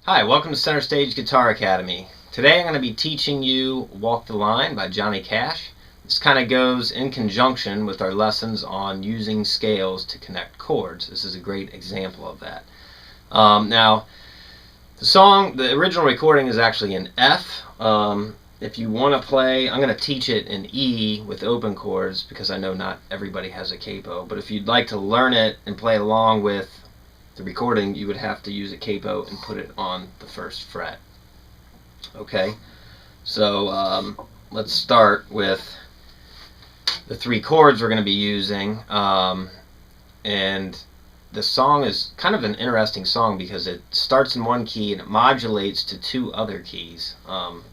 Hi, welcome to Center Stage Guitar Academy. Today I'm going to be teaching you Walk the Line by Johnny Cash. This kind of goes in conjunction with our lessons on using scales to connect chords. This is a great example of that. Now, the original recording is actually in F. If you want to play, I'm going to teach it in E with open chords because I know not everybody has a capo. But if you'd like to learn it and play along with the recording, you would have to use a capo and put it on the first fret. Okay, so let's start with the three chords we're going to be using. And the song is kind of an interesting song because it starts in one key and it modulates to two other keys.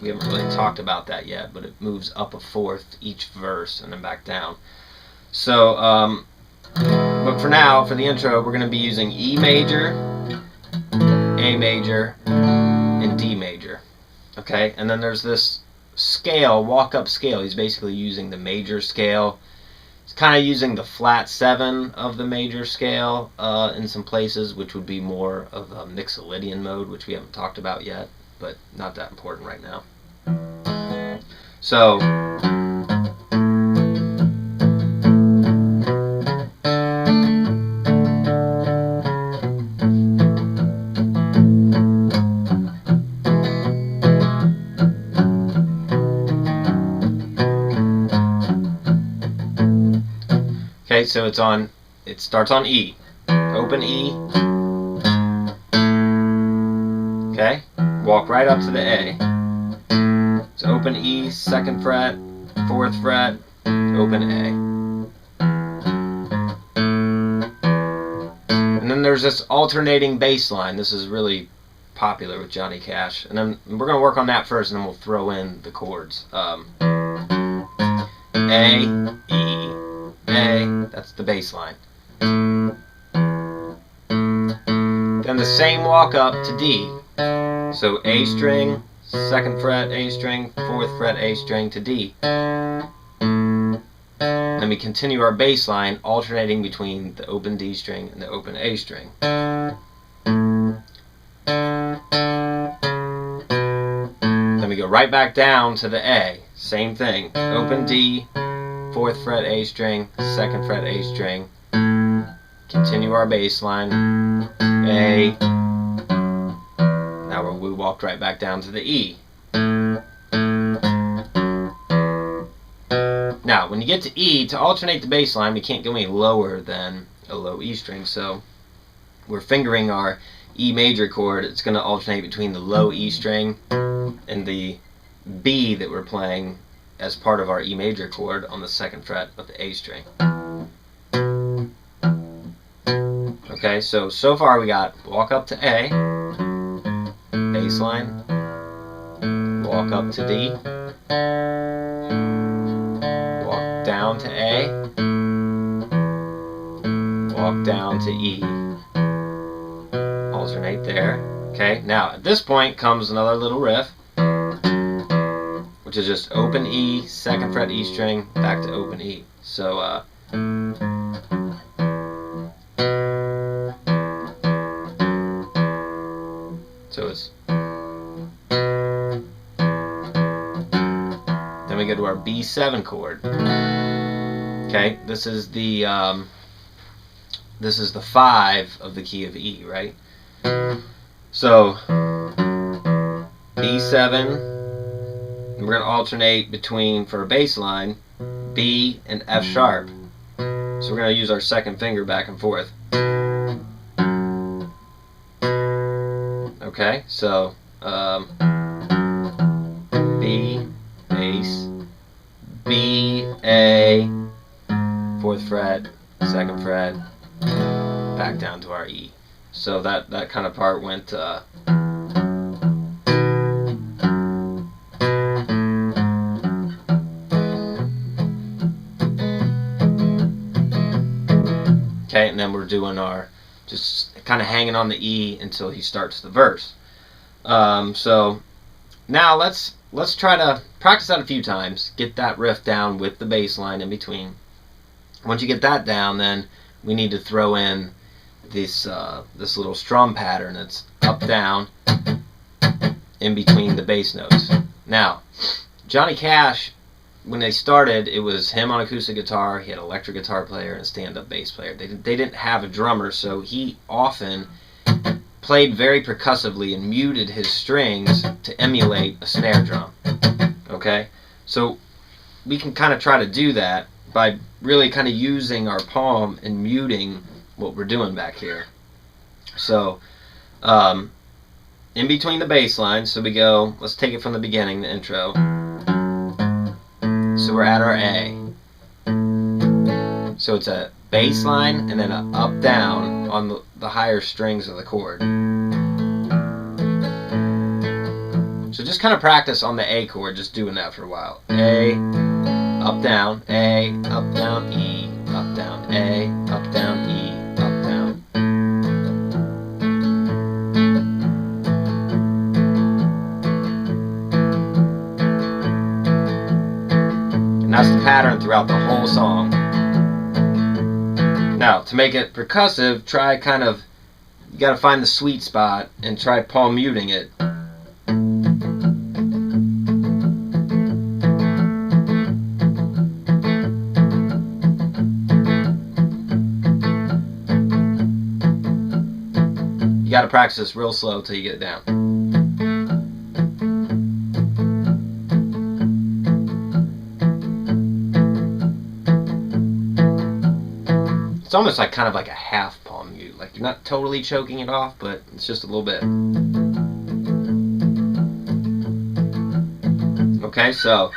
We haven't really talked about that yet, but it moves up a fourth each verse and then back down. So but for now, for the intro, we're going to be using E major, A major, and D major. Okay, and then there's this scale, walk-up scale. He's basically using the major scale. He's kind of using the flat 7 of the major scale in some places, which would be more of a Mixolydian mode, which we haven't talked about yet, but not that important right now. So okay, so it starts on E. Open E. Okay, walk right up to the A. So open E, 2nd fret, 4th fret, open A. And then there's this alternating bass line. This is really popular with Johnny Cash. And then we're going to work on that first, and then we'll throw in the chords. A, E, A, that's the bass line. Then the same walk up to D. So A string, 2nd fret A string, 4th fret A string to D. Then we continue our bass line alternating between the open D string and the open A string. Then we go right back down to the A. Same thing. Open D, 4th fret A string, 2nd fret A string. Continue our bass line. A. Now we walked right back down to the E. Now, when you get to E, to alternate the bass line, we can't go any lower than a low E string. So we're fingering our E major chord. It's going to alternate between the low E string and the B that we're playing as part of our E major chord on the 2nd fret of the A string. Okay, so far we got walk up to A, bass line, walk up to D, walk down to A, walk down to E, alternate there. Okay, now at this point comes another little riff, which is just open E, 2nd fret E string, back to open E. So it's then we go to our B7 chord. Okay, this is the 5 of the key of E, right? So B7. We're going to alternate between, for a bass line, B and F sharp. So we're going to use our 2nd finger back and forth. Okay, so B, bass, B, A, 4th fret, 2nd fret, back down to our E. So that kind of part went okay, and then we're doing our just kind of hanging on the E until he starts the verse. So now let's try to practice that a few times, get that riff down with the bass line in between. Once you get that down, then we need to throw in this little strum pattern. It's up, down, in between the bass notes. Now, Johnny Cash, when they started, it was him on acoustic guitar. He had an electric guitar player and a stand-up bass player. They didn't have a drummer, so he often played very percussively and muted his strings to emulate a snare drum. Okay? So we can kind of try to do that by really kind of using our palm and muting what we're doing back here. So, in between the bass lines, so we go, let's take it from the beginning, the intro. So we're at our A. So it's a bass line and then a up down on the higher strings of the chord. So just kind of practice on the A chord, just doing that for a while. A, up down, A, up down, E, up down, A, up down, E, up down. And that's the pattern throughout the whole song. Now, to make it percussive, try kind of, you gotta find the sweet spot and try palm muting it. You gotta practice this real slow till you get it down. It's almost like kind of like a half palm mute. Like you're not totally choking it off, but it's just a little bit. Okay, so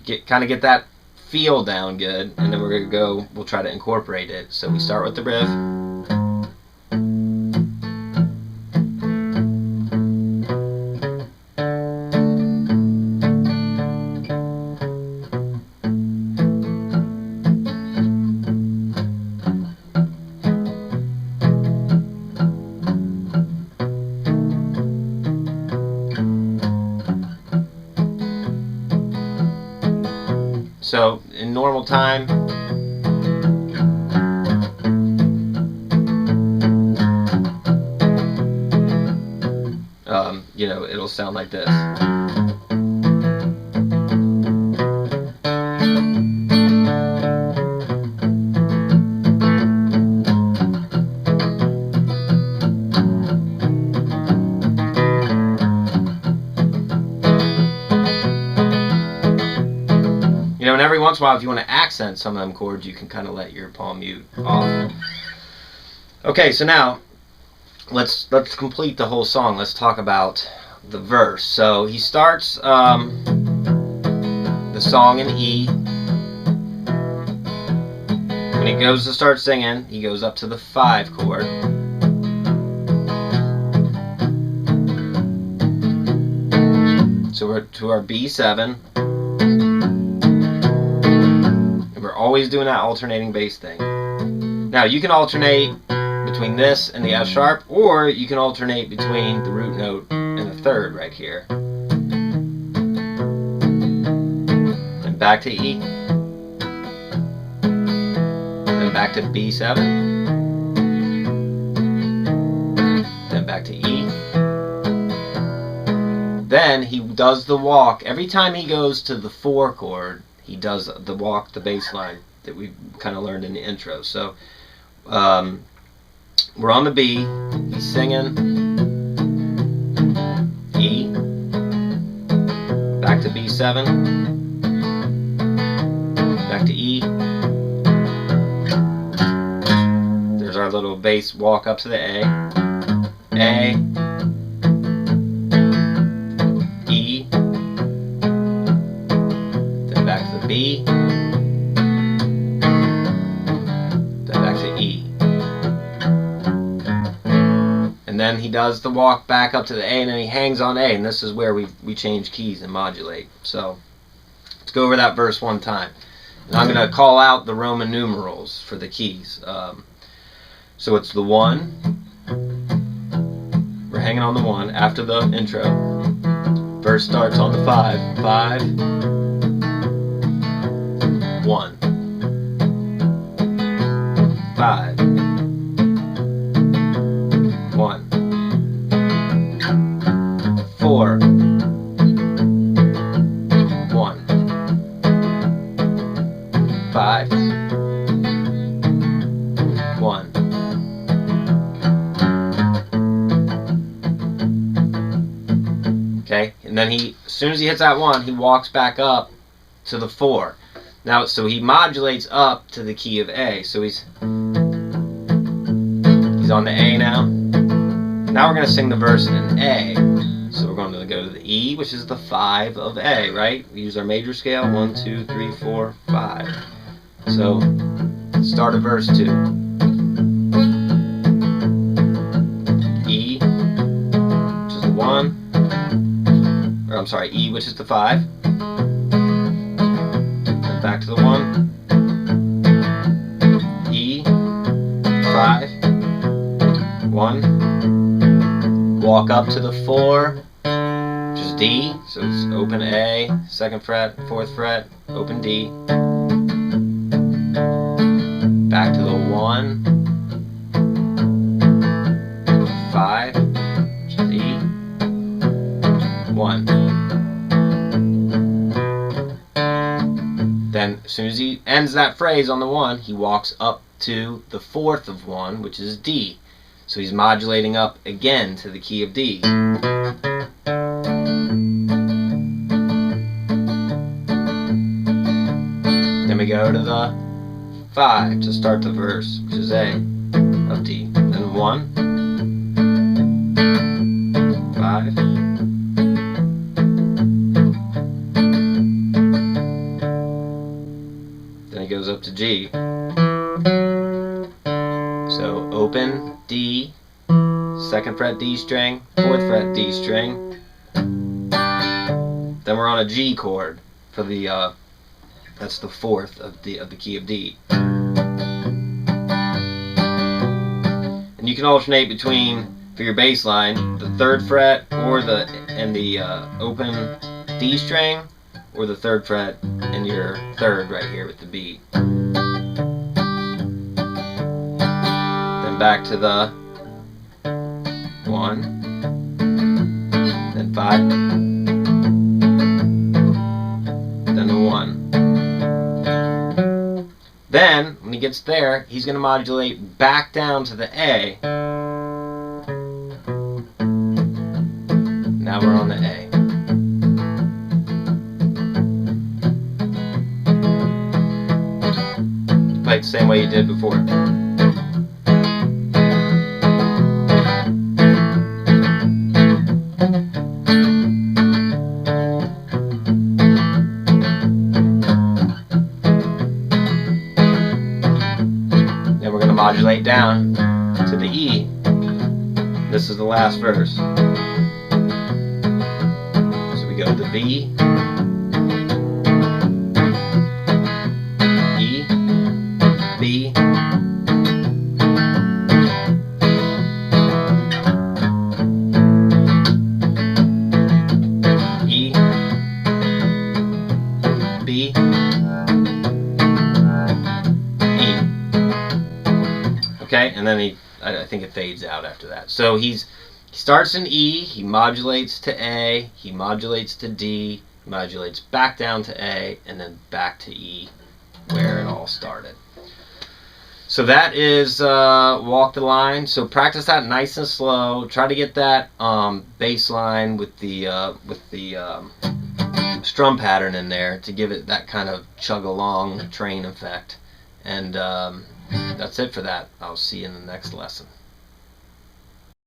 you kind of get that feel down good, and then we're gonna go. We'll try to incorporate it. So we start with the riff. So in normal time, you know, it'll sound like this. You know, and every once in a while, if you want to accent some of them chords, you can kind of let your palm mute off. Okay, so now let's complete the whole song. Let's talk about the verse. So he starts the song in E. When he goes to start singing, he goes up to the 5 chord. So we're to our B7. Always doing that alternating bass thing. Now you can alternate between this and the F sharp, or you can alternate between the root note and the 3rd right here. Then back to E. Then back to B7. Then back to E. Then he does the walk. Every time he goes to the 4 chord, he does the walk, the bass line that we kind of learned in the intro. So we're on the B, he's singing E, back to B7, back to E. There's our little bass walk up to the A, E, back to the B, then back to E. And then he does the walk back up to the A, and then he hangs on A, and this is where we change keys and modulate. So let's go over that verse one time. And I'm going to call out the Roman numerals for the keys. So it's the 1. We're hanging on the 1 after the intro. Verse starts on the 5. 5. 1, 5, 1. And then as soon as he hits that 1, he walks back up to the 4. Now, so he modulates up to the key of A. So he's on the A now. Now we're going to sing the verse in A. So we're going to go to the E, which is the 5 of A, right? We use our major scale, 1, 2, 3, 4, 5. So start of verse 2. E, which is the 1. Or I'm sorry, E, which is the 5. Then back to the 1. E, 5, 1. Walk up to the 4, which is D. So it's open A, 2nd fret, 4th fret, open D. Back to the 1, 5, which is E, 1. Then, as soon as he ends that phrase on the 1, he walks up to the 4th of 1, which is D. So he's modulating up again to the key of D. Then we go to the 5 to start the verse, which is A of D. Then 1, 5. Then he goes up to G. So open D, 2nd fret D string, 4th fret D string. Then we're on a G chord for the that's the 4th of the key of D. And you can alternate between, for your bass line, the 3rd fret or the open D string, or the 3rd fret and your 3rd right here with the B. Then back to the 1, then 5, then the 1. Then, when he gets there, he's going to modulate back down to the A. Now we're on the A. Play it the same way you did before. Modulate down to the E. This is the last verse. So we go to B, E, B, E, B, okay, and then I think it fades out after that. So he starts in E, he modulates to A, he modulates to D, modulates back down to A, and then back to E, where it all started. So that is Walk the Line. So practice that nice and slow. Try to get that bass line with the strum pattern in there to give it that kind of chug-along train effect. And that's it for that. I'll see you in the next lesson.